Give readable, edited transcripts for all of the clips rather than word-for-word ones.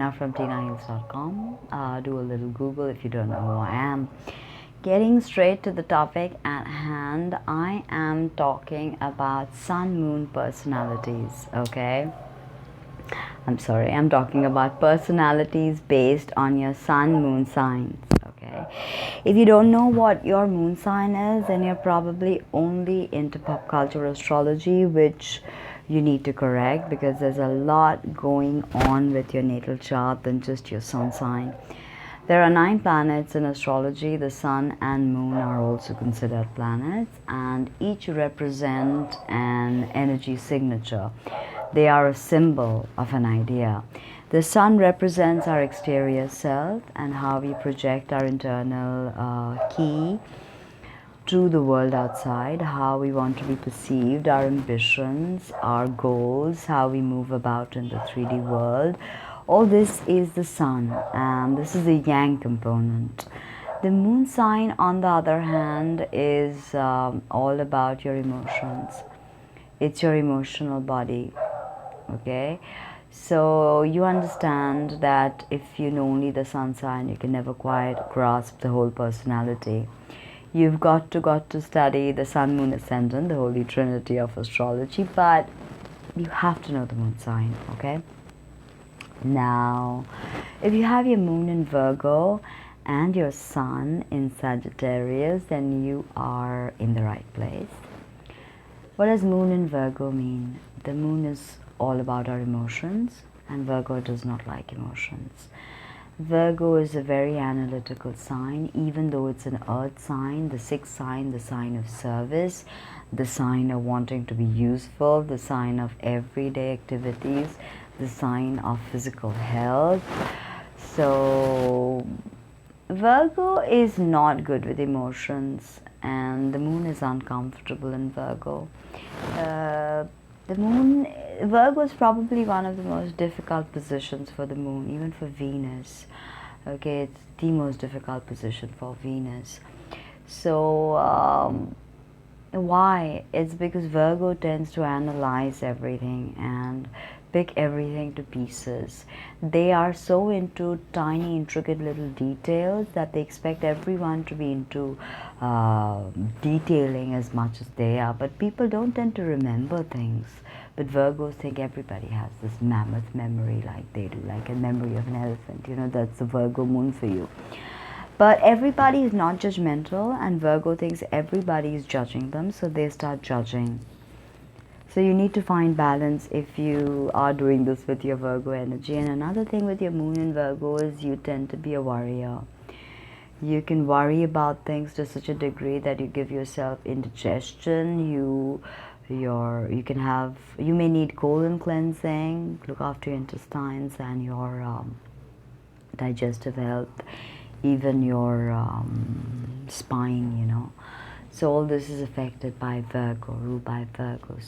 From tinahills.com. Do a little Google if you don't know who I am. Getting straight to the topic at hand, I am talking about sun moon personalities. Okay, I'm talking about personalities based on your sun moon signs. Okay, if you don't know what your moon sign is, then you're probably only into pop culture astrology, which you need to correct because there's a lot going on with your natal chart than just your sun sign. There are 9 planets in astrology. The sun and moon are also considered planets, and each represent an energy signature. They are a symbol of an idea. The sun represents our exterior self and how we project our internal key to the world outside, how we want to be perceived, our ambitions, our goals, how we move about in the 3D world. All this is the sun, and this is the yang component. The moon sign, on the other hand, is all about your emotions. It's your emotional body. Okay, so you understand that if you know only the sun sign, you can never quite grasp the whole personality. You've got to study the sun, moon, ascendant, the holy trinity of astrology, but you have to know the moon sign. Okay, now if you have your moon in Virgo and your sun in Sagittarius, then you are in the right place. What does moon in Virgo mean? The moon is all about our emotions, and Virgo does not like emotions. Virgo is a very analytical sign, even though it's an earth sign, the 6th sign, the sign of service, the sign of wanting to be useful, the sign of everyday activities, the sign of physical health. So Virgo is not good with emotions, and the moon is uncomfortable in Virgo. Virgo is probably one of the most difficult positions for the moon, even for Venus. Okay, it's the most difficult position for Venus. So why? It's because Virgo tends to analyze everything and pick everything to pieces. They are so into tiny, intricate little details that they expect everyone to be into detailing as much as they are. But people don't tend to remember things. But Virgos think everybody has this mammoth memory like they do, like a memory of an elephant. You know, that's the Virgo moon for you. But everybody is not judgmental, and Virgo thinks everybody is judging them, so they start judging. So you need to find balance if you are doing this with your Virgo energy. And another thing with your moon in Virgo is you tend to be a worrier. You can worry about things to such a degree that you give yourself indigestion. You may need colon cleansing. Look after your intestines and your digestive health, even your spine, you know. So all this is affected by Virgo, ruled by Virgo.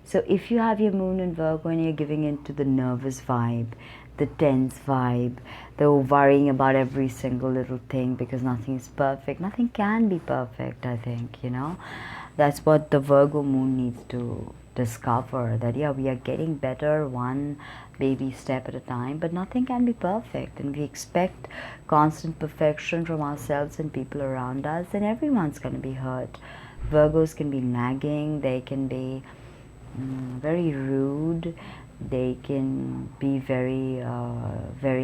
So if you have your moon in Virgo and you're giving into the nervous vibe, the tense vibe, the worrying about every single little thing because nothing is perfect. Nothing can be perfect, I think, you know. That's what the Virgo moon needs to discover, that yeah, we are getting better one baby step at a time, but nothing can be perfect, and we expect constant perfection from ourselves and people around us, then everyone's going to be hurt. Virgos can be nagging, they can be very rude, they can be very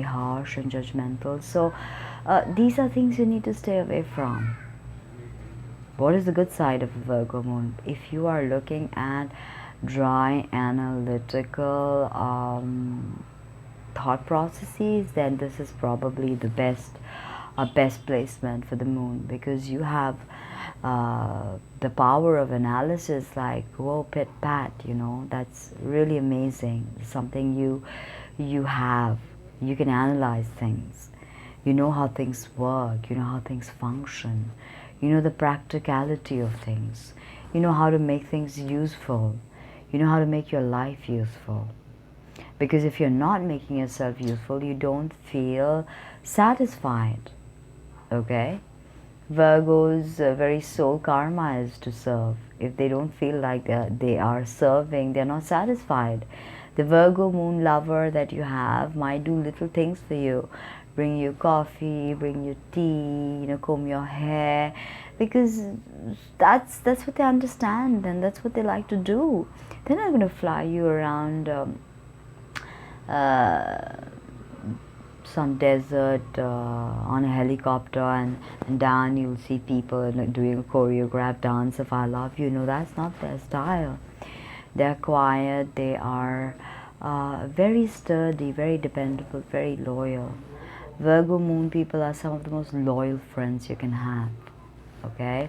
harsh and judgmental. So these are things you need to stay away from. What is the good side of a Virgo moon? If you are looking at dry, analytical thought processes, then this is probably the best placement for the moon, because you have the power of analysis, like whoa, pit pat, you know. That's really amazing. Something you have. You can analyze things. You know how things work. You know how things function. You know the practicality of things. You know how to make things useful. You know how to make your life useful. Because if you're not making yourself useful, you don't feel satisfied. Okay? Virgo's very soul karma is to serve. If they don't feel like they are serving, they're not satisfied. The Virgo moon lover that you have might do little things for you. Bring you coffee, bring you tea, comb your hair, because that's what they understand and that's what they like to do. They're not going to fly you around some desert on a helicopter, and down you'll see people doing a choreographed dance of I love you. No, that's not their style. They're quiet, they are very sturdy, very dependable, very loyal. Virgo moon people are some of the most loyal friends you can have. Okay,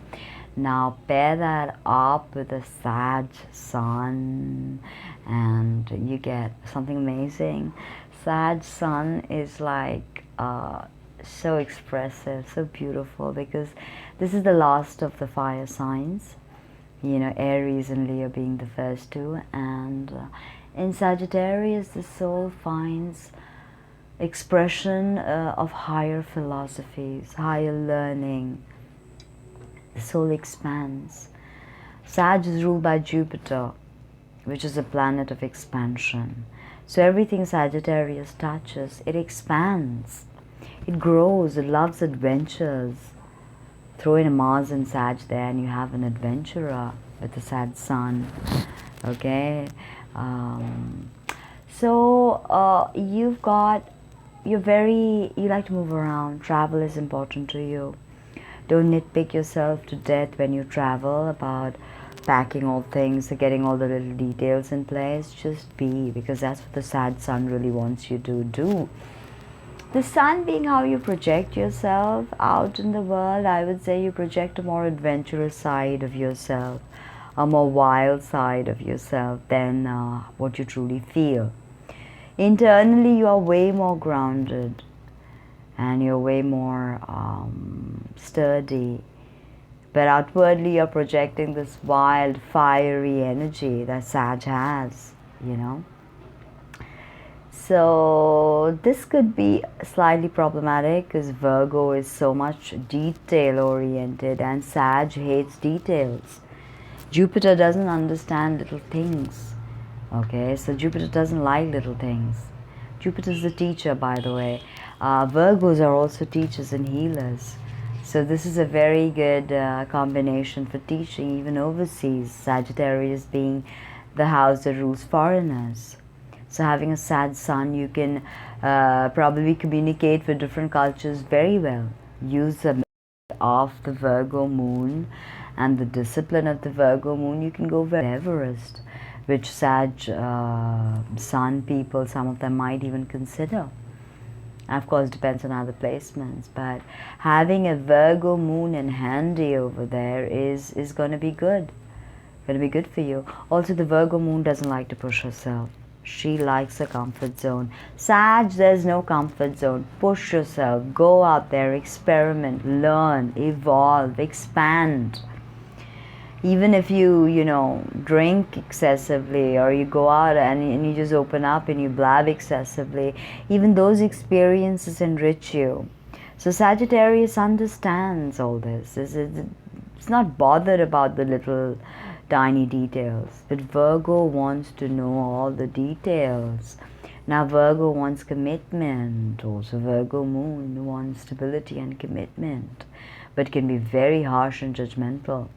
now pair that up with a Sag sun and you get something amazing. Sag sun is like so expressive, so beautiful, because this is the last of the fire signs, Aries and Leo being the first two, and in Sagittarius the soul finds expression of higher philosophies, higher learning. The soul expands. Sag is ruled by Jupiter, which is a planet of expansion. So everything Sagittarius touches, it expands, it grows, it loves adventures. Throw in a Mars and Sag there and you have an adventurer with the Sag sun. Okay, so you like to move around. Travel is important to you. Don't nitpick yourself to death when you travel about packing all things, getting all the little details in place. Just be, because that's what the Sag sun really wants you to do. The sun being how you project yourself out in the world, I would say you project a more adventurous side of yourself, a more wild side of yourself than what you truly feel. Internally, you are way more grounded and you're way more sturdy. But outwardly, you're projecting this wild, fiery energy that Sag has, So this could be slightly problematic because Virgo is so much detail-oriented and Sag hates details. Jupiter doesn't understand little things. Okay, so Jupiter doesn't like little things. Jupiter's the teacher, by the way. Virgos are also teachers and healers. So this is a very good combination for teaching, even overseas. Sagittarius being the house that rules foreigners. So having a Sag sun, you can probably communicate with different cultures very well. Use the method of the Virgo moon and the discipline of the Virgo moon. You can go very Everest, which Sag sun people, some of them might even consider. Of course, depends on other placements, but having a Virgo moon in handy over there is going to be good. Going to be good for you. Also, the Virgo moon doesn't like to push herself. She likes a comfort zone. Sag, there's no comfort zone. Push yourself. Go out there, experiment, learn, evolve, expand. Even if you drink excessively, or you go out and you just open up and you blab excessively, even those experiences enrich you. So Sagittarius understands all this. It's not bothered about the little tiny details, but Virgo wants to know all the details. Now Virgo wants commitment. Also Virgo moon wants stability and commitment, but can be very harsh and judgmental.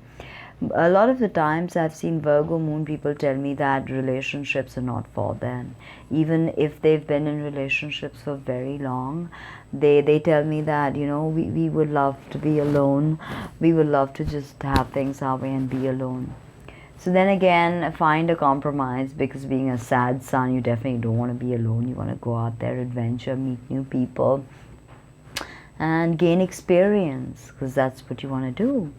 A lot of the times I've seen Virgo moon people tell me that relationships are not for them. Even if they've been in relationships for very long, they tell me that, we would love to be alone. We would love to just have things our way and be alone. So then again, find a compromise, because being a Sag sun, you definitely don't want to be alone. You want to go out there, adventure, meet new people, and gain experience, because that's what you want to do.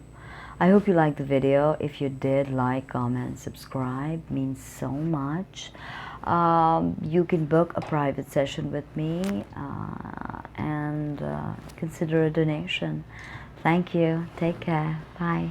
I hope you liked the video. If you did, like, comment, subscribe. It means so much. You can book a private session with me and consider a donation. Thank you. Take care. Bye.